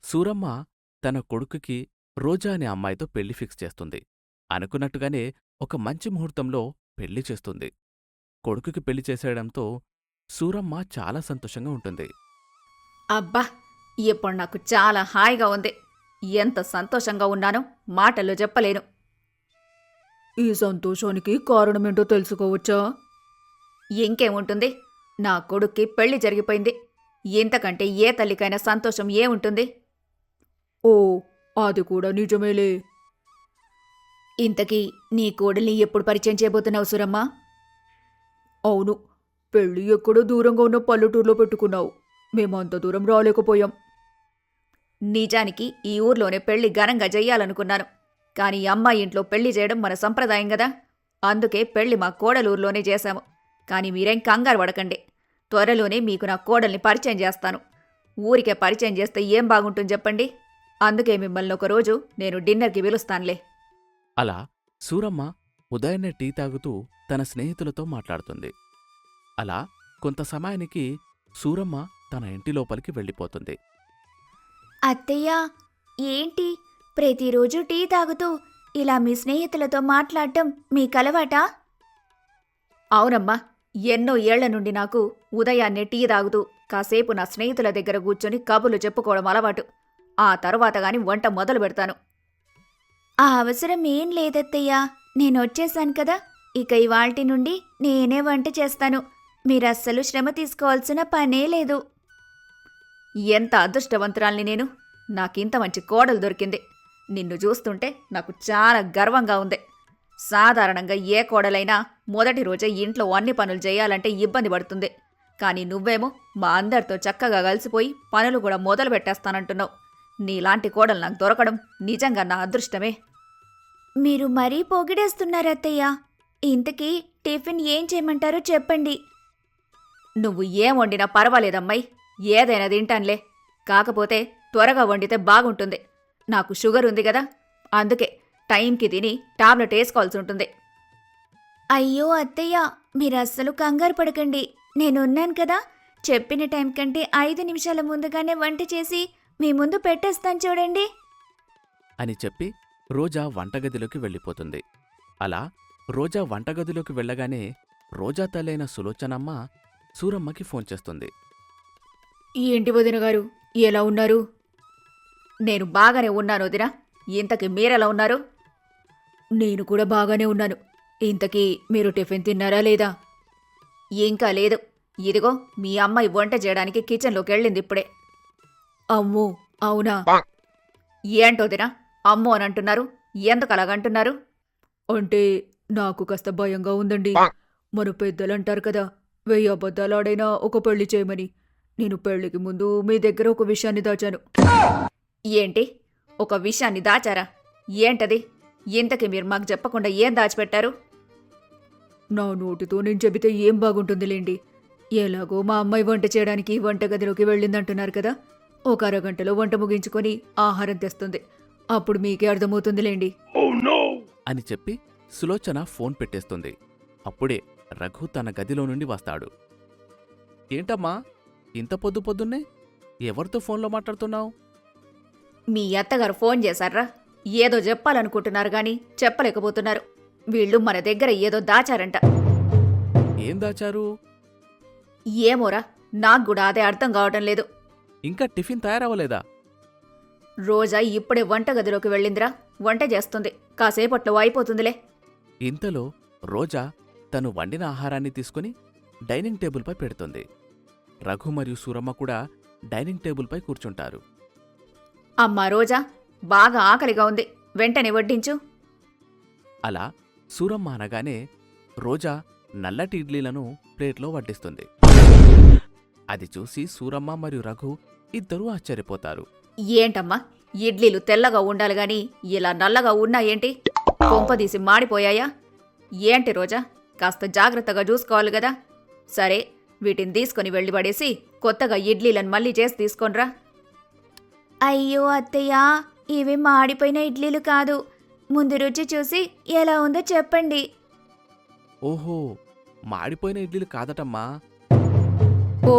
సూరమ్మ తన కొడుకుకి రోజా అనే అమ్మాయితో పెళ్లి ఫిక్స్ చేస్తుంది. అనుకున్నట్టుగానే ఒక మంచి ముహూర్తంలో పెళ్లి చేస్తుంది. కొడుకుకి పెళ్లి చేసేయడంతో సూరమ్మ చాలా సంతోషంగా ఉంటుంది. అబ్బా! ఇప్పుడు నాకు చాలా హాయిగా ఉంది. ఎంత సంతోషంగా ఉన్నానో మాటల్లో చెప్పలేను. ఈ సంతోషానికి కారణమేంటో తెలుసుకోవచ్చా? ఇంకేముంటుంది? నా కొడుక్కి పెళ్లి జరిగిపోయింది. ఇంతకంటే ఏ తల్లికైనా సంతోషం ఏముంటుంది? ఓ, అది కూడా నిజమేలే. ఇంతకీ నీ కోడల్ని ఎప్పుడు పరిచయం చేయబోతున్నావు సూరమ్మా? అవును, పెళ్ళి ఎక్కడో దూరంగా ఉన్న పల్లెటూరులో పెట్టుకున్నావు. మేమంత దూరం రాలేకపోయాం. నిజానికి ఈ ఊర్లోనే పెళ్లి ఘనంగా చెయ్యాలనుకున్నాను. కాని అమ్మాయి ఇంట్లో పెళ్లి చేయడం మన సంప్రదాయం గదా. అందుకే పెళ్లి మా కోడలూరులోనే చేశాము. కాని మీరేం కంగారు పడకండి. త్వరలోనే మీకు నా కోడల్ని పరిచయం చేస్తాను. ఊరికే పరిచయం చేస్తే ఏం బాగుంటుంది చెప్పండి. అందుకే మిమ్మల్ని ఒకరోజు నేను డిన్నర్కి పిలుస్తానులే. అలా సూరమ్మ ఉదయాన్నే టీ తాగుతూ తన స్నేహితులతో మాట్లాడుతుంది. అలా కొంత సమయానికి సూరమ్మ తన ఇంటి లోపలికి వెళ్ళిపోతుంది. అత్తయ్యా, ఏంటి ప్రతిరోజు టీ తాగుతూ ఇలా మీ స్నేహితులతో మాట్లాడటం మీకలవాటా? అవునమ్మా, ఎన్నో ఏళ్ల నుండి నాకు ఉదయాన్నే టీ తాగుతూ కాసేపు నా స్నేహితుల దగ్గర కూర్చొని కబుర్లు చెప్పుకోవడం అలవాటు. ఆ తరువాత గాని వంట మొదలు పెడతాను. ఆ అవసరం ఏం లేదత్తయ్యా, నేనొచ్చేశాను కదా. ఇక ఇవాల్టి నుండి నేనే వంట చేస్తాను. మీరస్సలు శ్రమ తీసుకోవాల్సిన పనే లేదు. ఎంత అదృష్టవంతురాల్ని నేను. నాకింత మంచి కోడలు దొరికింది. నిన్ను చూస్తుంటే నాకు చాలా గర్వంగా ఉంది. సాధారణంగా ఏ కోడలైనా మొదటి రోజే ఇంట్లో అన్ని పనులు చేయాలంటే ఇబ్బంది పడుతుంది. కానీ నువ్వేమో మా అందరితో చక్కగా కలిసిపోయి పనులు కూడా మొదలు పెట్టేస్తానంటున్నావు. నీలాంటి కోడలు నాకు దొరకడం నిజంగా నా అదృష్టమే. మీరు మరీ పొగిడేస్తున్నారత్తయ్యా. ఇంతకీ టిఫిన్ ఏం చేయమంటారో చెప్పండి. నువ్వు ఏం వండినా పర్వాలేదమ్మాయి, ఏదైనా తింటానులే. కాకపోతే త్వరగా వండితే బాగుంటుంది. నాకు షుగర్ ఉంది కదా, అందుకే టైంకి తిని టాబ్లెట్ వేసుకోవాల్సి ఉంటుంది. అయ్యో అత్తయ్య, మీరస్సలు కంగారు పడకండి. నేనున్నాను కదా. చెప్పిన టైం కంటే 5 నిమిషాల ముందుగానే వంట చేసి మీ ముందు పెట్టేస్తాను చూడండి. అని చెప్పి రోజా వంటగదిలోకి వెళ్ళిపోతుంది. అలా రోజా వంటగదిలోకి వెళ్ళగానే రోజా తల్లైన సులోచనమ్మ సూరమ్మకి ఫోన్ చేస్తుంది. ఏంటి వదిన గారు, ఎలా ఉన్నారు? నేను బాగానే ఉన్నాను వదిన. ఇంతకీ మీరెలా ఉన్నారు? నేను కూడా బాగానే ఉన్నాను. ఇంతకీ మీరు టిఫిన్ తిన్నారా లేదా? ఇంకా లేదు. ఇదిగో మీ అమ్మాయి వంట చేయడానికి కిచెన్లోకి వెళ్ళింది ఇప్పుడే. అమ్మో, అవునా? ఏంటోదినా అమ్మో అని అంటున్నారు? ఎందుకు అలాగంటున్నారు? అంటే నాకు కాస్త భయంగా ఉందండి. మన పెద్దలంటారు కదా, 1000 అబద్ధాలాడైనా ఒక పెళ్లి చేయమని. నేను పెళ్లికి ముందు మీ దగ్గర ఒక విషయాన్ని దాచాను. ఏంటి? ఒక విషయాన్ని దాచారా? ఏంటది? ఇంతకీ మీరు మాకు చెప్పకుండా ఏం దాచిపెట్టారు? నా నోటితో నేను చెబితే ఏం బాగుంటుందిలేండి. ఎలాగో మా అమ్మాయి వంట చేయడానికి వంటగదిలోకి వెళ్ళిందంటున్నారు కదా. ఒక అరగంటలో వంట ముగించుకొని ఆహారం తెస్తుంది. అప్పుడు మీకే అర్థమవుతుందిలేండి. అని చెప్పి సులోచన ఫోన్ పెట్టేస్తుంది. అప్పుడే రఘు తన గదిలో నుండి వస్తాడు. ఏంటమ్మా, ఇంత పొద్దు పొద్దున్నే ఎవరితో ఫోన్లో మాట్లాడుతున్నావు? మీ అత్తగారు ఫోన్ చేశారా? ఏదో చెప్పాలనుకుంటున్నారు గాని చెప్పలేకపోతున్నారు. వీళ్ళు మన దగ్గర ఏదో దాచారంట. ఏం దాచారు? ఏమోరా, నాకు కూడా అదే అర్థం కావటం లేదు. ఇంకా టిఫిన్ తయారవ్వలేదా? రోజా ఇప్పుడే వంటగదిలోకి వెళ్ళిందిరా. వంట చేస్తుంది. కాసేపట్లో అయిపోతుందిలే. ఇంతలో రోజా తను వండిన ఆహారాన్ని తీసుకుని డైనింగ్ టేబుల్పై పెడుతుంది. రఘు మరియు సూరమ్మ కూడా డైనింగ్ టేబుల్పై కూర్చుంటారు. అమ్మా రోజా, బాగా ఆకలిగా ఉంది, వెంటనే వడ్డించు. అలా సూరమ్మ అనగానే రోజా నల్లటి ఇడ్లీలను ప్లేట్లో వడ్డిస్తుంది. అది చూసి సూరమ్మ మరియు రఘు ఇద్దరూ ఆశ్చర్యపోతారు. ఏంటమ్మా, ఇడ్లీలు తెల్లగా ఉండాలి గాని ఇలా నల్లగా ఉన్నాయేంటి? కొంపదీసి మాడిపోయాయా? ఏంటి రోజా, కాస్త జాగ్రత్తగా చూసుకోవాలి గదా. సరే, వీటిని తీసుకుని వెళ్ళి పడేసి కొత్తగా ఇడ్లీలను మళ్ళీ చేసి తీసుకోనరా. అయ్యో అత్తయ్యా, ఇవి మాడిపోయిన ఇడ్లీలు కాదు. ముందు రుచి చూసి ఎలా ఉందో చెప్పండి. ఓహో, మాడిపోయిన ఇడ్లీలు కాదటమ్మా. ఓ,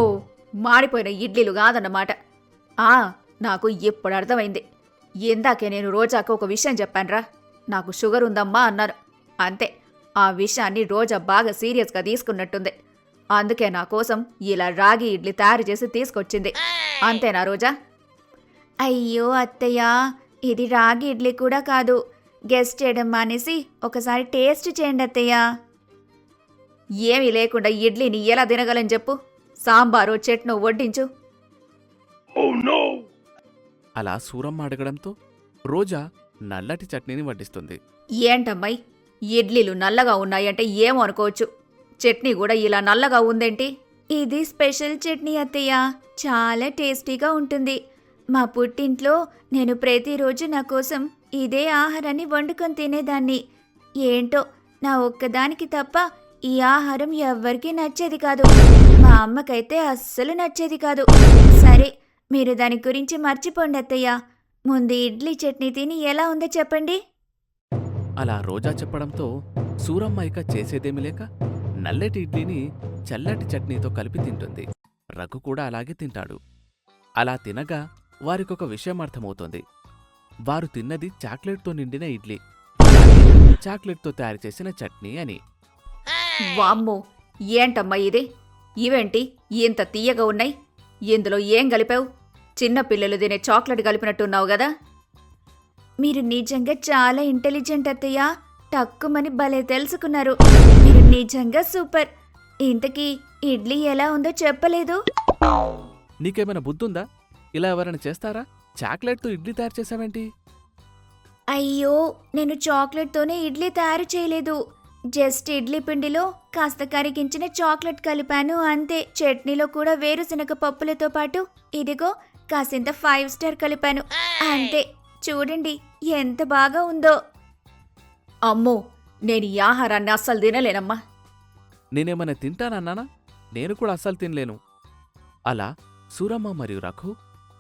మాడిపోయిన ఇడ్లీలు కాదన్నమాట. ఆ, నాకు ఇప్పుడు అర్థమైంది. ఇందాకే నేను రోజాకు ఒక విషయం చెప్పానురా. నాకు షుగర్ ఉందమ్మా అన్నాను. అంతే, ఆ విషయాన్ని రోజా బాగా సీరియస్గా తీసుకున్నట్టుంది. అందుకే నా కోసం ఇలా రాగి ఇడ్లీ తయారు చేసి తీసుకొచ్చింది. అంతేనా రోజా? అయ్యో అత్తయ్య, ఇది రాగి ఇడ్లీ కూడా కాదు. గెస్ట్ చేయడం మానేసి ఒకసారి టేస్ట్ చేయండి అత్తయ్య. ఏమీ లేకుండా ఇడ్లీని ఎలా తినగలని చెప్పు. సాంబారు చట్నీ వడ్డించు. అలా సూరమ్మ అడగడంతో రోజా నల్లటి చట్నీని వడ్డిస్తుంది. ఏంటమ్మాయి, ఇడ్లీలు నల్లగా ఉన్నాయంటే ఏమో అనుకోవచ్చు. చట్నీ కూడా ఇలా నల్లగా ఉందేంటి? ఇది స్పెషల్ చట్నీ అత్తయ్య, చాలా టేస్టీగా ఉంటుంది. మా పుట్టింట్లో నేను ప్రతిరోజు నా కోసం ఇదే ఆహారాన్ని వండుకొని తినేదాన్ని. ఏంటో నా ఒక్కదానికి తప్ప ఈ ఆహారం ఎవ్వరికీ నచ్చేది కాదు. మా అమ్మకైతే అస్సలు నచ్చేది కాదు. సరే, మీరు దాని గురించి మర్చిపోండి అత్తయ్య. ముందు ఇడ్లీ చట్నీ తిని ఎలా ఉందో చెప్పండి. అలా రోజా చెప్పడంతో సూరమ్మ ఇక చేసేదేమీ లేక నల్లటి ఇడ్లీని చల్లటి చట్నీతో కలిపి తింటుంది. రఘు కూడా అలాగే తింటాడు. అలా తినగా వారికొక విషయం అర్థమవుతుంది. వారు తిన్నది చాక్లెట్తో నిండిన ఇడ్లీ, అలాగే చాక్లెట్తో తయారు చేసిన చట్నీ అని. వామ్మో, ఏంటమ్మా ఇది? ఇవేంటి ఇంత తీయగా ఉన్నాయి? ఇందులో ఏం కలిపావు? చిన్నపిల్లలు తినే చాక్లెట్ కలిపినట్టున్నావు గదా? మీరు నిజంగా చాలా ఇంటెలిజెంట్ అత్తయ్య. టక్కుమని భలే తెలుసుకున్నారు. మీరు నిజంగా సూపర్. ఇంతకీ ఇడ్లీ ఎలా ఉందో చెప్పలేదు. నీకేమైనా బుద్ధుందా? ఇలా ఎవరైనా చేస్తారా? చాక్లెట్తో ఇడ్లీ తయారు చేసావేంటి? అయ్యో, నేను చాక్లెట్తోనే ఇడ్లీ తయారు చేయలేదు. జస్ట్ ఇడ్లీ పిండిలో కాస్త కరిగించిన చాక్లెట్ కలిపాను అంతే. చట్నీలో కూడా వేరుశనగ పప్పులతో పాటు ఇదిగో కాసింత 5 స్టార్ కలిపాను అంతే. చూడండి ఎంత బాగా ఉందో. అమ్మో, నేను ఈ ఆహారాన్ని అస్సలు తినలేనమ్మా. నేనేమైనా తింటానన్నానా? నేను కూడా అస్సలు తినలేను. అలా సూరమ్మ మరియు రఘు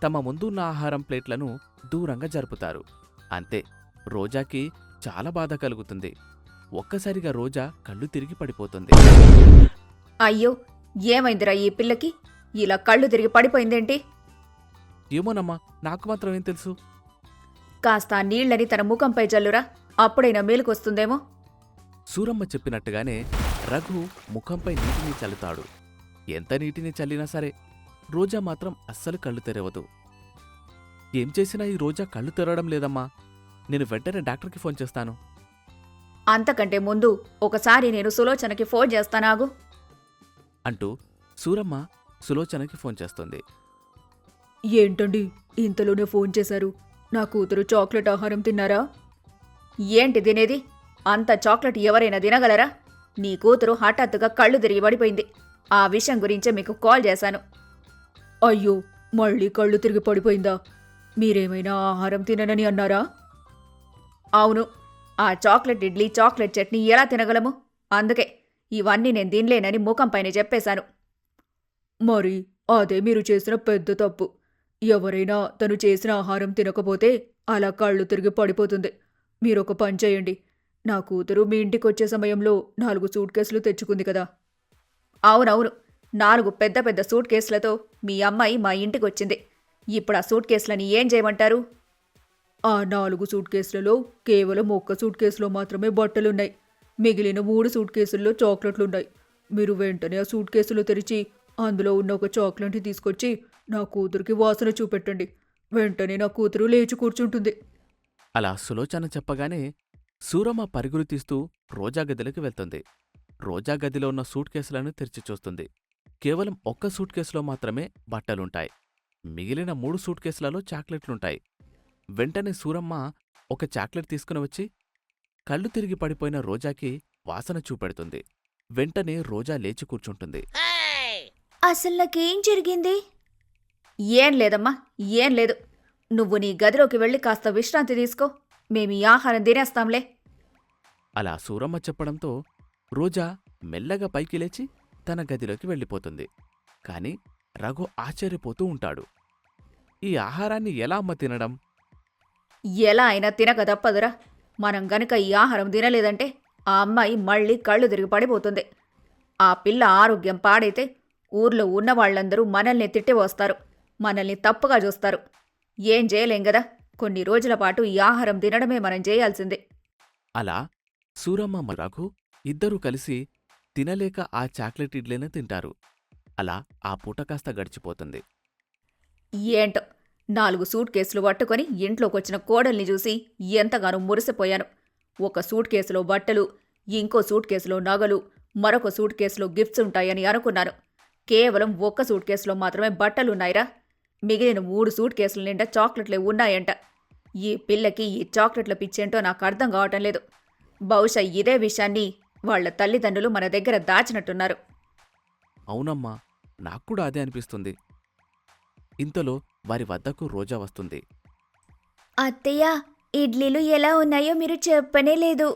తమ ముందున్న ఆహారం ప్లేట్లను దూరంగా జరుపుతారు. అంతే, రోజాకి చాలా బాధ కలుగుతుంది. ఒక్కసారిగా రోజా కళ్ళు తిరిగి పడిపోతుంది. అయ్యో, ఏమైందిరా ఈ పిల్లకి? ఇలా కళ్ళు తిరిగి పడిపోయిందేంటి? ఏమోనమ్మా, నాకు మాత్రం ఏం తెలుసు? కాస్త ఆ నీళ్ళని తన ముఖంపై జల్లురా, అప్పుడైనా మేలుకొస్తుందేమో. సూరమ్మ చెప్పినట్టుగానే రఘు ముఖంపై నీటిని చల్లుతాడు. ఎంత నీటిని చల్లినా సరే రోజా మాత్రం అస్సలు కళ్ళు తెరవదు. ఏం చేసినా ఈ రోజా కళ్ళు తెరవడం లేదమ్మా. నేను వెంటనే డాక్టర్కి ఫోన్ చేస్తాను. అంతకంటే ముందు ఒకసారి నేను సులోచనకి ఫోన్ చేస్తానాగు అంటూ సూరమ్మ సులోచనకి ఫోన్ చేస్తుంది. ఏంటండి ఇంతలోనే ఫోన్ చేశారు? నా కూతురు చాక్లెట్ ఆహారం తిన్నారా? ఏంటి తినేది? అంత చాక్లెట్ ఎవరైనా తినగలరా? నీ కూతురు హఠాత్తుగా కళ్ళు తిరిగి పడిపోయింది. ఆ విషయం గురించే మీకు కాల్ చేశాను. అయ్యో, మళ్ళీ కళ్ళు తిరిగి పడిపోయిందా? మీరేమైనా ఆహారం తిననని అన్నారా? అవును, ఆ చాక్లెట్ ఇడ్లీ చాక్లెట్ చట్నీ ఎలా తినగలము? అందుకే ఇవన్నీ నేను తినలేనని ముఖంపైనే చెప్పేశాను. మరి అదే మీరు చేసిన పెద్ద తప్పు. ఎవరైనా తను చేసిన ఆహారం తినకపోతే అలా కళ్ళు తిరిగి పడిపోతుంది. మీరొక పని చేయండి. నా కూతురు మీ ఇంటికొచ్చే సమయంలో 4 సూట్ కేసులు తెచ్చుకుంది కదా. అవునవును, 4 పెద్ద పెద్ద సూట్ కేసులతో మీ అమ్మాయి మా ఇంటికొచ్చింది. ఇప్పుడు ఆ సూట్ కేసులని ఏం చేయమంటారు? ఆ 4 సూట్ కేసులలో కేవలం 1 సూట్ కేసులో మాత్రమే బట్టలున్నాయి. మిగిలిన 3 సూట్ కేసుల్లో చాక్లెట్లున్నాయి. మీరు వెంటనే ఆ సూట్ కేసులు తెరిచి అందులో ఉన్న ఒక చాక్లెట్ని తీసుకొచ్చి నా కూతురికి వాసన చూపెట్టండి. వెంటనే నా కూతురు లేచి కూర్చుంటుంది. అలా సులోచన చెప్పగానే సూరమ్మ పరుగులు తీస్తూ రోజా గదిలోకి వెళ్తుంది. రోజా గదిలో ఉన్న సూట్ కేసులను తెరిచి చూస్తుంది. కేవలం 1 సూట్ కేసులో మాత్రమే బట్టలుంటాయి. మిగిలిన 3 సూట్ కేసులలో చాక్లెట్లుంటాయి. వెంటనే సూరమ్మ ఒక చాక్లెట్ తీసుకుని వచ్చి కళ్ళు తిరిగి పడిపోయిన రోజాకి వాసన చూపెడుతుంది. వెంటనే రోజా లేచి కూర్చుంటుంది. అసలు నాకేం జరిగింది? ఏం లేదమ్మా, ఏం లేదు. నువ్వు నీ గదిలోకి వెళ్ళి కాస్త విశ్రాంతి తీసుకో. మేము ఈ ఆహారం తినేస్తాంలే. అలా సూరమ్మ చెప్పడంతో రోజా మెల్లగా పైకి లేచి తన గదిలోకి వెళ్ళిపోతుంది. కాని రఘు ఆశ్చర్యపోతూ ఉంటాడు. ఈ ఆహారాన్ని ఎలా అమ్మ తినడం? ఎలా అయినా తినక తప్పదురా. మనం గనుక ఈ ఆహారం తినలేదంటే ఆ అమ్మాయి మళ్ళీ కళ్ళు తిరిగి పడిపోతుంది. ఆ పిల్ల ఆరోగ్యం పాడైతే ఊర్లో ఉన్నవాళ్లందరూ మనల్ని తిట్టి వస్తారు, మనల్ని తప్పుగా చూస్తారు. ఏం చేయలేం గదా. కొన్ని రోజుల పాటు ఈ ఆహారం తినడమే మనం చేయాల్సిందే. అలా సూరమ్మ మరియు రఘు ఇద్దరూ కలిసి తినలేక ఆ చాక్లెట్ ఇడ్లీని తింటారు. అలా ఆ పూట కాస్త గడిచిపోతుంది. ఏంటో 4 సూట్ కేసులు పట్టుకొని ఇంట్లోకొచ్చిన కోడల్ని చూసి ఎంతగానో మురిసిపోయాను. ఒక సూట్ కేసులో బట్టలు, ఇంకో సూట్ కేసులో నగలు, మరొక సూట్ కేసులో గిఫ్ట్స్ ఉంటాయని అనుకున్నాను. కేవలం ఒక్క సూట్ కేసులో మాత్రమే బట్టలున్నాయిరా. మిగిలిన 3 సూట్ కేసుల నిండా చాక్లెట్లే ఉన్నాయంట. ఈ పిల్లకి ఈ చాక్లెట్ల పిచ్చేంటో నాకు అర్థం కావటం లేదు. బహుశా ఇదే విషయాన్ని వాళ్ళ తల్లిదండ్రులు మన దగ్గర దాచినట్టున్నారు. అవునమ్మా, నాక్కూడా అదే అనిపిస్తుంది. ఇంతలో వారి వద్దకు రోజా వస్తుంది. అత్తయ్య, ఇడ్లీలు ఎలా ఉన్నాయో మీరు చెప్పనే లేదు.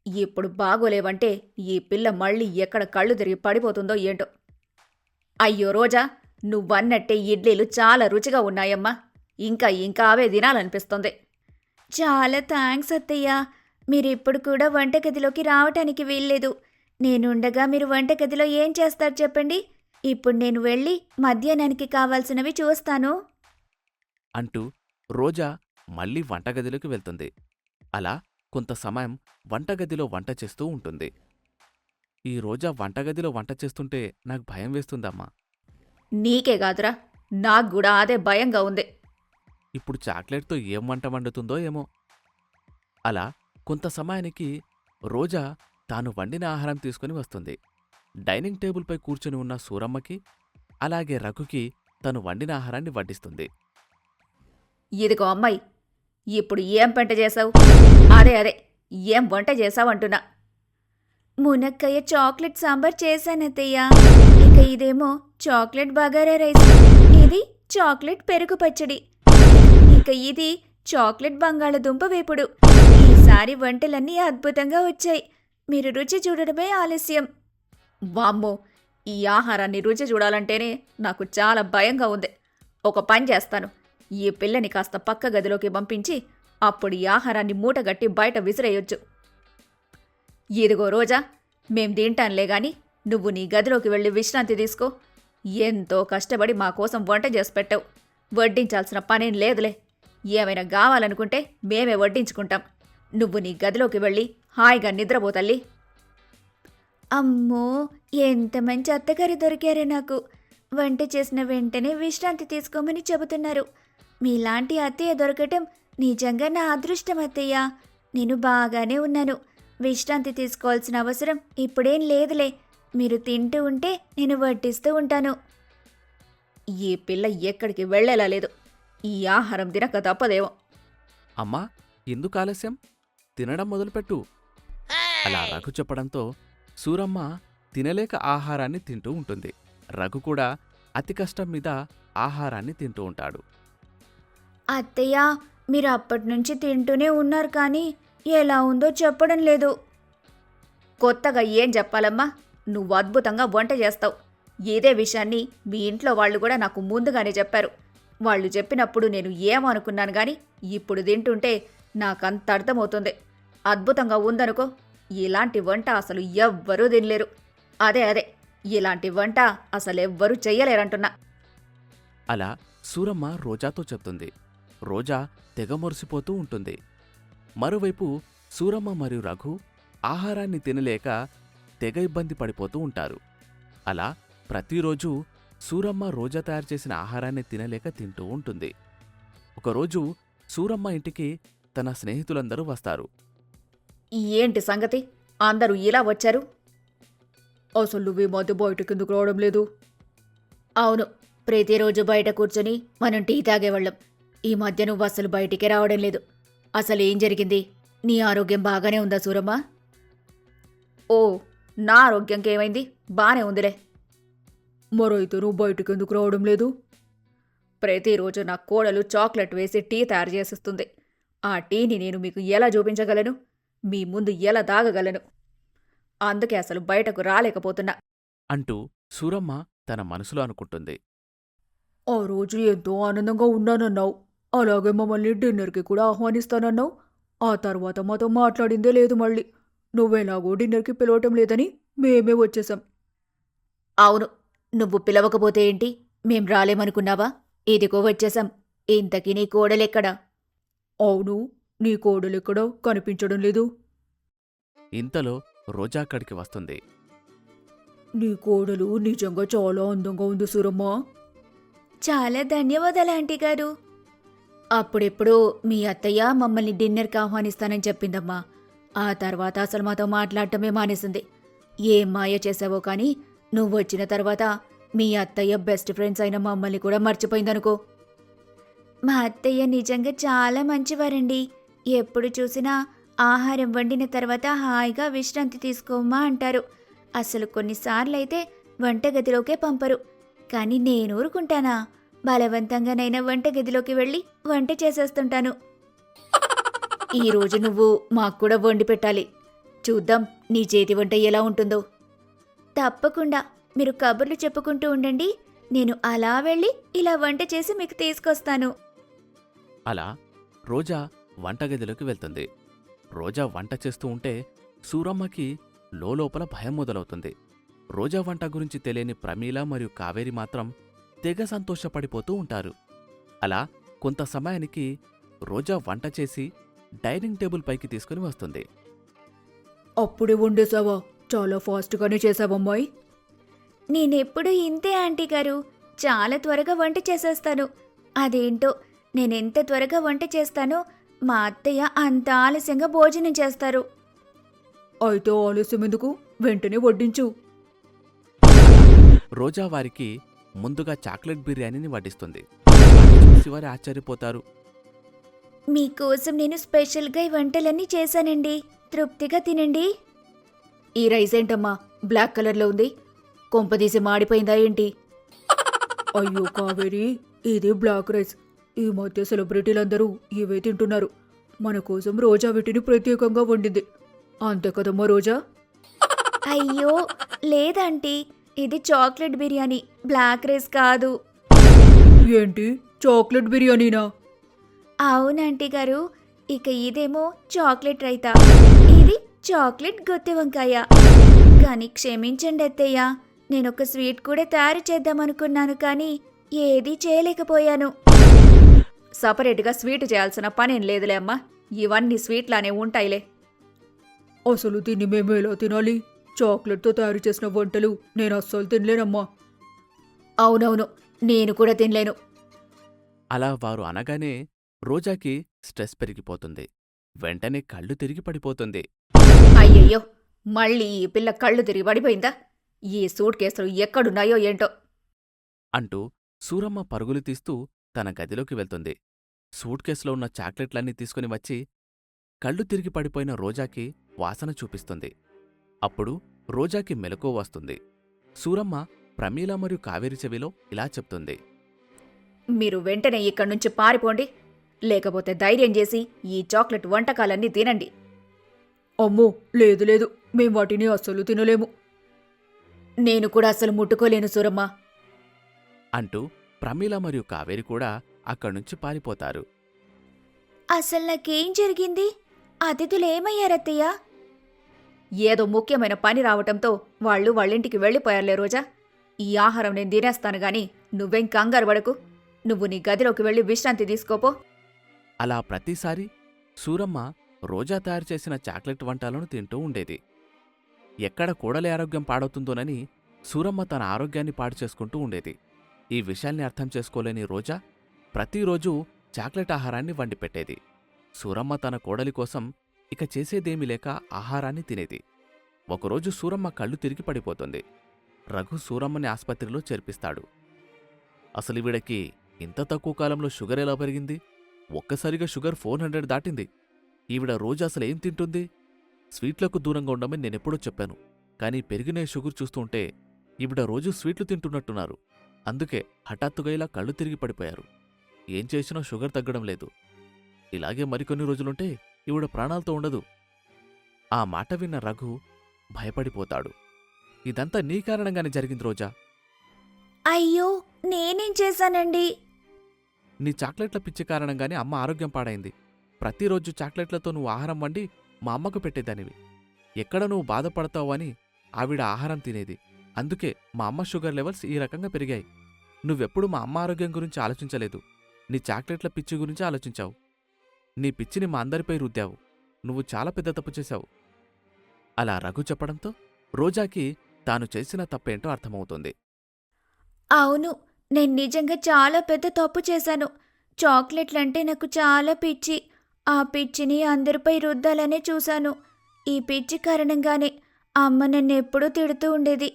ఇప్పుడు బాగోలేవంటే ఈ పిల్ల మళ్ళీ ఎక్కడ కళ్ళు తిరిగి పడిపోతుందో ఏంటో. అయ్యో రోజా, నువ్వన్నట్టే ఇడ్లీలు చాలా రుచిగా ఉన్నాయమ్మా. ఇంకా ఇంకా అవే తినాలనిపిస్తుంది. చాలా థ్యాంక్స్ అత్తయ్య. మీరిప్పుడు కూడా వంటగదిలోకి రావటానికి వీల్లేదు. నేనుండగా మీరు వంటగదిలో ఏం చేస్తారు చెప్పండి. ఇప్పుడు నేను వెళ్ళి మధ్యాహ్నానికి కావాల్సినవి చూస్తాను. అంటూ రోజా మళ్ళీ వంటగదిలోకి వెళ్తుంది. అలా కొంత సమయం వంటగదిలో వంట చేస్తూ ఉంటుంది. ఈ రోజా వంటగదిలో వంట చేస్తుంటే నాకు భయం వేస్తుందమ్మా. నీకే కాదురా, నాక్కూడా అదే భయంగా ఉంది. ఇప్పుడు చాక్లెట్తో ఏం వంట వండుతుందో ఏమో. అలా కొంత సమయానికి రోజా తాను వండిన ఆహారం తీసుకుని వస్తుంది. డైనింగ్ టేబుల్పై కూర్చుని ఉన్న సూరమ్మకి, అలాగే రఘుకి తను వండిన ఆహారాన్ని వడ్డిస్తుంది. ఇదిగో అమ్మాయి, ఇప్పుడు ఏం పంట చేశావు? అదే ఏం వంట చేశావంటున్నా. మునక్కాయ చాక్లెట్ సాంబార్ చేశానత్తయ్య. ఇక ఇదేమో చాక్లెట్ బగారా రైస్. ఇది చాక్లెట్ పెరుగు పచ్చడి. ఇక ఇది చాక్లెట్ బంగాళదుంప వేపుడు. ఈసారి వంటలన్నీ అద్భుతంగా వచ్చాయి. మీరు రుచి చూడడమే ఆలస్యం. వామ్మో, ఈ ఆహారాన్ని రుచి చూడాలంటేనే నాకు చాలా భయంగా ఉంది. ఒక పని చేస్తాను, ఈ పిల్లని కాస్త పక్క గదిలోకి పంపించి అప్పుడు ఈ ఆహారాన్ని మూటగట్టి బయట విసిరేయొచ్చు. ఇదిగో రోజా, మేం తింటానులే గాని నువ్వు నీ గదిలోకి వెళ్ళి విశ్రాంతి తీసుకో. ఎంతో కష్టపడి మా కోసం వంట చేసి పెట్టావు. వడ్డించాల్సిన పనేం లేదులే. ఏమైనా కావాలనుకుంటే మేమే వడ్డించుకుంటాం. నువ్వు నీ గదిలోకి వెళ్ళి హాయిగా నిద్రపో తల్లి. అమ్మో, ఎంత మంచి అత్తగారు దొరికారే నాకు. వంట చేసిన వెంటనే విశ్రాంతి తీసుకోమని చెబుతున్నారు. మీలాంటి అత్తయ్య దొరకటం నిజంగా నా అదృష్టం అత్తయ్య. నేను బాగానే ఉన్నాను. విశ్రాంతి తీసుకోవాల్సిన అవసరం ఇప్పుడేం లేదులే. మీరు తింటూ ఉంటే నేను వడ్డిస్తూ ఉంటాను. ఈ పిల్ల ఎక్కడికి వెళ్ళేలా లేదు. ఈ ఆహారం తినక తప్పదేమో. అమ్మా, ఎందుకు ఆలస్యం? తినడం మొదలుపెట్టు. అలా రఘు చెప్పడంతో సూరమ్మ తినలేక ఆహారాన్ని తింటూ ఉంటుంది. రఘు కూడా అతి కష్టం మీద ఆహారాన్ని తింటూ ఉంటాడు. అత్తయ్య, మీరు అప్పటినుంచి తింటూనే ఉన్నారు కానీ ఎలా ఉందో చెప్పడం లేదు. కొత్తగా ఏం చెప్పాలమ్మా? నువ్వు అద్భుతంగా వంట చేస్తావు. ఇదే విషయాన్ని మీ ఇంట్లో వాళ్ళు కూడా నాకు ముందుగానే చెప్పారు. వాళ్ళు చెప్పినప్పుడు నేను ఏమనుకున్నాను గాని ఇప్పుడు తింటుంటే నాకంత అర్థమవుతుంది. అద్భుతంగా ఉందనుకో. ఇలాంటి వంట అసలు ఎవ్వరూ తినలేరు. అదే ఇలాంటి వంట అసలెవ్వరూ చెయ్యలేరంటున్నా. అలా సూరమ్మ రోజాతో చెప్తుంది. రోజా తెగ మురిసిపోతూ ఉంటుంది. మరోవైపు సూరమ్మ మరియు రఘు ఆహారాన్ని తినలేక తెగ ఇబ్బంది పడిపోతూ ఉంటారు. అలా ప్రతిరోజూ సూరమ్మ రోజా తయారు చేసిన ఆహారాన్ని తినలేక తింటూ ఉంటుంది. ఒకరోజు సూరమ్మ ఇంటికి తన స్నేహితులందరూ వస్తారు. ఏంటి సంగతి? అందరూ ఇలా వచ్చారు? అసలు నువ్వు ఈ మధ్య బయటకెందుకు రావడం లేదు? అవును, ప్రతిరోజు బయట కూర్చొని మనం టీ తాగేవాళ్ళం. ఈ మధ్య నువ్వు అసలు బయటికే రావడం లేదు. అసలేం జరిగింది? నీ ఆరోగ్యం బాగానే ఉందా సూరమ్మ? ఓ, నా ఆరోగ్యంకేమైంది? బానే ఉందిలే. మరైతే నువ్వు బయటకెందుకు రావడం లేదు? ప్రతిరోజు నా కోడలు చాక్లెట్ వేసి టీ తయారు చేసిస్తుంది. ఆ టీని నేను మీకు ఎలా చూపించగలను? మీ ముందు ఎలా దాగగలను? అందుకే అసలు బయటకు రాలేకపోతున్నా అంటూ సూరమ్మ తన మనసులో అనుకుంటుంది. ఆ రోజు ఎంతో ఆనందంగా ఉన్నానన్నావు. అలాగే మమ్మల్ని డిన్నర్కి కూడా ఆహ్వానిస్తానన్నావు. ఆ తర్వాత మాతో మాట్లాడిందే లేదు. మళ్ళీ నువ్వెలాగో డిన్నర్కి పిలవటం లేదని మేమే వచ్చేసాం. అవును, నువ్వు పిలవకపోతే ఏంటి? మేం రాలేమనుకున్నావా? ఇదిగో వచ్చేసాం. ఇంతకీ నీ కోడలెక్కడా? అవును, నీ కోడలెక్కడా కనిపించడం లేదు. ఇంతలో రోజా అక్కడికి వస్తుంది. నీ కోడలు నిజంగా చాలా అందంగా ఉంది సూరమ్మా. చాలా ధన్యవాదాలు ఆంటీ గారు. అప్పుడెప్పుడో మీ అత్తయ్య మమ్మల్ని డిన్నర్కి ఆహ్వానిస్తానని చెప్పిందమ్మా. ఆ తర్వాత అసలు మాతో మాట్లాడటమే మానేసింది. ఏం మాయ చేసావో కానీ నువ్వొచ్చిన తర్వాత మీ అత్తయ్య బెస్ట్ ఫ్రెండ్స్ అయిన మమ్మల్ని కూడా మర్చిపోయిందనుకో. మా అత్తయ్య నిజంగా చాలా మంచివారండి. ఎప్పుడు చూసినా ఆహారం వండిన తర్వాత హాయిగా విశ్రాంతి తీసుకోమ్మా అంటారు. అసలు కొన్నిసార్లైతే వంటగదిలోకే పంపరు. కానీ నేను ఊరుకుంటానా? బలవంతంగానైనా వంటగదిలోకి వెళ్ళి వంట చేసేస్తుంటాను. ఈరోజు నువ్వు మాకు కూడా వండి పెట్టాలి. చూద్దాం నీ చేతి వంట ఎలా ఉంటుందో. తప్పకుండా మీరు కబుర్లు చెప్పుకుంటూ ఉండండి. నేను అలా వెళ్ళి ఇలా వంట చేసి మీకు తీసుకొస్తాను. అలా రోజా వంటగదిలోకి వెళ్తుంది. రోజా వంట చేస్తూ ఉంటే సూరమ్మకి లోలోపల భయం మొదలవుతుంది. రోజా వంట గురించి తెలియని ప్రమీల మరియు కావేరి మాత్రం తెగ సంతోషపడిపోతూ ఉంటారు. అలా కొంత సమయానికి రోజా వంట చేసి డైనింగ్ టేబుల్ పైకి తీసుకుని వస్తుంది. అప్పుడే వండేశావా? చాలా ఫాస్ట్గానే చేశావమ్మాయి. నేనెప్పుడు ఇంతే ఆంటీ గారు. చాలా త్వరగా వంట చేసేస్తాను. అదేంటో నేనెంత త్వరగా వంట చేస్తానో మా అత్తయ్య అంత ఆలస్యంగా భోజనం చేస్తారు. అయితే ఆలస్యం ఎందుకు? వెంటనే వడ్డించు. రోజా వారికి ముందుగా చాక్లెట్ బిర్యానీని వడ్డిస్తుంది. అది చూసి వారు ఆశ్చర్యపోతారు. మీకోసం నేను స్పెషల్గా ఈ వంటలన్నీ చేశానండి. తృప్తిగా తినండి. ఈ రైస్ ఏంటమ్మా బ్లాక్ కలర్లో ఉంది? కొంపదీసి మాడిపోయిందా ఏంటి? అయ్యో కావేరి, ఇది బ్లాక్ రైస్. ఈ మధ్య సెలబ్రిటీలందరూ ఇవే తింటున్నారు. మన కోసం రోజా వీటిని ప్రత్యేకంగా వండింది. అంతే కదమ్మా రోజా? అయ్యో లేదంటీ, ఇది చాక్లెట్ బిర్యానీ, బ్లాక్ రైస్ కాదు. ఏంటి, చాక్లెట్ బిర్యానీనా? అవునంటీ గారు. ఇక ఇదేమో చాక్లెట్ రైతా, ఇది చాక్లెట్ గుత్తి వంకాయ. కానీ క్షమించండి అత్తయ్య, నేనొక స్వీట్ కూడా తయారు చేద్దామనుకున్నాను కానీ ఏదీ చేయలేకపోయాను. సపరేట్గా స్వీట్ చేయాల్సిన పనేం లేదులే అమ్మా. ఇవన్నీ స్వీట్లానే ఉంటాయిలే. అసలు దీన్ని మేము ఎలా తినాలి? చాక్లెట్తో తయారు చేసిన వంటలు నేను అస్సలు తినలేనమ్మా. అవునవును, నేను కూడా తినలేను. అలా వారు అనగానే రోజాకి స్ట్రెస్ పెరిగిపోతుంది. వెంటనే కళ్ళు తిరిగి పడిపోతుంది. అయ్యయ్యో, మళ్ళీ ఈ పిల్ల కళ్ళు తిరిగి పడిపోయిందా? ఈ సూట్ కేసులు ఎక్కడున్నాయో ఏంటో. అంటూ సూరమ్మ పరుగులు తీస్తూ తన గదిలోకి వెళ్తుంది. సూట్ కేసులో ఉన్న చాక్లెట్లన్నీ తీసుకుని వచ్చి కళ్ళు తిరిగి పడిపోయిన రోజాకి వాసన చూపిస్తుంది. అప్పుడు రోజాకి మెలకువ వస్తుంది. సూరమ్మ ప్రమీల మరియు కావేరి చెవిలో ఇలా చెప్తుంది. మీరు వెంటనే ఇక్కడ్నుంచి పారిపోండి, లేకపోతే ధైర్యం చేసి ఈ చాక్లెట్ వంటకాలన్నీ తినండి. అమ్మో లేదు లేదు, మేం వాటిని అస్సలు తినలేము. నేను కూడా అసలు ముట్టుకోలేను సూరమ్మ. అంటూ ప్రమీల మరియు కావేరి కూడా అక్కడ్నుంచి పారిపోతారు. అసలు నాకేం జరిగింది? అతిథులు ఏమయ్యారత్తయ్య? ఏదో ముఖ్యమైన పని రావటంతో వాళ్ళు వాళ్ళింటికి వెళ్ళిపోయారులే రోజా. ఈ ఆహారం నేను తినేస్తాను గాని నువ్వేం కంగారు పడకు. నువ్వు నీ గదిలోకి వెళ్ళి విశ్రాంతి తీసుకోపో. అలా ప్రతిసారి సూరమ్మ రోజా తయారు చేసిన చాక్లెట్ వంటలను తింటూ ఉండేది. ఎక్కడ కోడలి ఆరోగ్యం పాడవుతుందోనని సూరమ్మ తన ఆరోగ్యాన్ని పాడు చేసుకుంటూ ఉండేది. ఈ విషయాల్ని అర్థం చేసుకోలేని రోజా ప్రతిరోజూ చాక్లెట్ ఆహారాన్ని వండిపెట్టేది. సూరమ్మ తన కోడలి కోసం ఇక చేసేదేమీ లేక ఆహారాన్ని తినేది. ఒకరోజు సూరమ్మ కళ్ళు తిరిగి పడిపోతుంది. రఘు సూరమ్మని ఆస్పత్రిలో చేర్పిస్తాడు. అసలు వీడకి ఇంత తక్కువ కాలంలో షుగర్ ఎలా పెరిగింది? ఒక్కసారిగా షుగర్ 400 దాటింది. ఈవిడ రోజు అసలేం తింటుంది? స్వీట్లకు దూరంగా ఉండమని నేనెప్పుడో చెప్పాను. కానీ పెరిగిన షుగర్ చూస్తుంటే ఈవిడ రోజు స్వీట్లు తింటున్నట్టున్నారు. అందుకే హఠాత్తుగా ఇలా కళ్ళు తిరిగి పడిపోయారు. ఏం చేసినా షుగర్ తగ్గడం లేదు. ఇలాగే మరికొన్ని రోజులుంటే ఈవిడ ప్రాణాలతో ఉండదు. ఆ మాట విన్న రఘు భయపడిపోతాడు. ఇదంతా నీ కారణంగానే జరిగింది రోజా. అయ్యో నేనేం చేశానండి? నీ చాక్లెట్ల పిచ్చి కారణంగానే అమ్మ ఆరోగ్యం పాడైంది. ప్రతిరోజు చాక్లెట్లతో నువ్వు ఆహారం వండి మా అమ్మకు పెట్టేదానివి. ఎక్కడ నువ్వు బాధపడతావు అని ఆవిడ ఆహారం తినేది. అందుకే మా అమ్మ షుగర్ లెవెల్స్ ఈ రకంగా పెరిగాయి. నువ్వెప్పుడు మా అమ్మ ఆరోగ్యం గురించి ఆలోచించలేదు. నీ చాక్లెట్ల పిచ్చి గురించి ఆలోచించావు. నీ పిచ్చిని మా అందరిపై రుద్దావు. నువ్వు చాలా పెద్ద తప్పు చేశావు. అలా రఘు చెప్పడంతో రోజాకి తాను చేసిన తప్పేంటో అర్థమవుతుంది. అవును, నేను నిజంగా చాలా పెద్ద తప్పు చేశాను. చాక్లెట్లంటే నాకు చాలా పిచ్చి. ఆ పిచ్చిని అందరిపై రుద్దాలనే చూశాను. ఈ పిచ్చి కారణంగానే అమ్మ నన్ను ఎప్పుడూ తిడుతూ ఉండేది.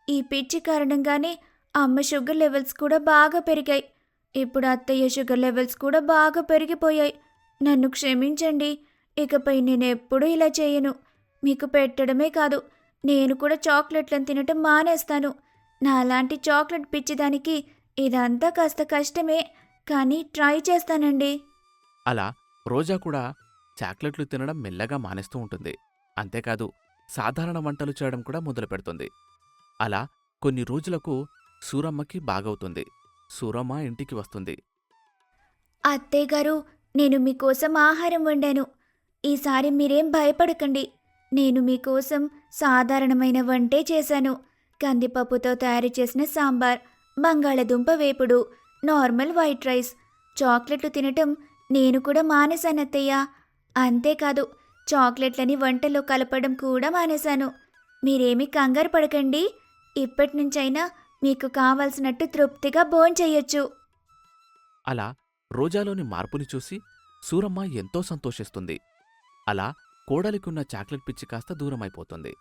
ఈ పిచ్చి కారణంగానే అమ్మ షుగర్ లెవెల్స్ కూడా బాగా పెరిగాయి. ఇప్పుడు అత్తయ్య షుగర్ లెవెల్స్ కూడా బాగా పెరిగిపోయాయి. నన్ను క్షమించండి. ఇకపై నేను ఎప్పుడూ ఇలా చేయను. మీకు పెట్టడమే కాదు, నేను కూడా చాక్లెట్లను తినటం మానేస్తాను. నాలాంటి చాక్లెట్ పిచ్చిదానికి ఇదంతా కాస్త కష్టమే, కానీ ట్రై చేస్తానండి. అలా రోజా కూడా చాక్లెట్లు తినడం మెల్లగా మానేస్తూ ఉంటుంది. అంతేకాదు సాధారణ వంటలు చేయడం కూడా మొదలుపెడుతుంది. అలా కొన్ని రోజులకు సూరమ్మకి బాగవుతుంది. సూరమ్మ ఇంటికి వస్తుంది. అత్తయ్య గారు, నేను మీకోసం ఆహారం వండాను. ఈసారి మీరేం భయపడకండి. నేను మీకోసం సాధారణమైన వంటే చేశాను. కందిపప్పుతో తయారు చేసిన సాంబార్, బంగాళదుంప వేపుడు, నార్మల్ వైట్ రైస్. చాక్లెట్లు తినటం నేను కూడా మానేశాను అత్తయ్య. అంతేకాదు చాక్లెట్లని వంటల్లో కలపడం కూడా మానేశాను. మీరేమీ కంగారు పడకండి. ఇప్పటి నుంచైనా మీకు కావాల్సినట్టు తృప్తిగా భోంచెయ్యొచ్చు. అలా రోజాలోని మార్పుని చూసి సూరమ్మ ఎంతో సంతోషిస్తుంది. అలా కోడలికున్న చాక్లెట్ పిచ్చి కాస్త దూరమైపోతుంది.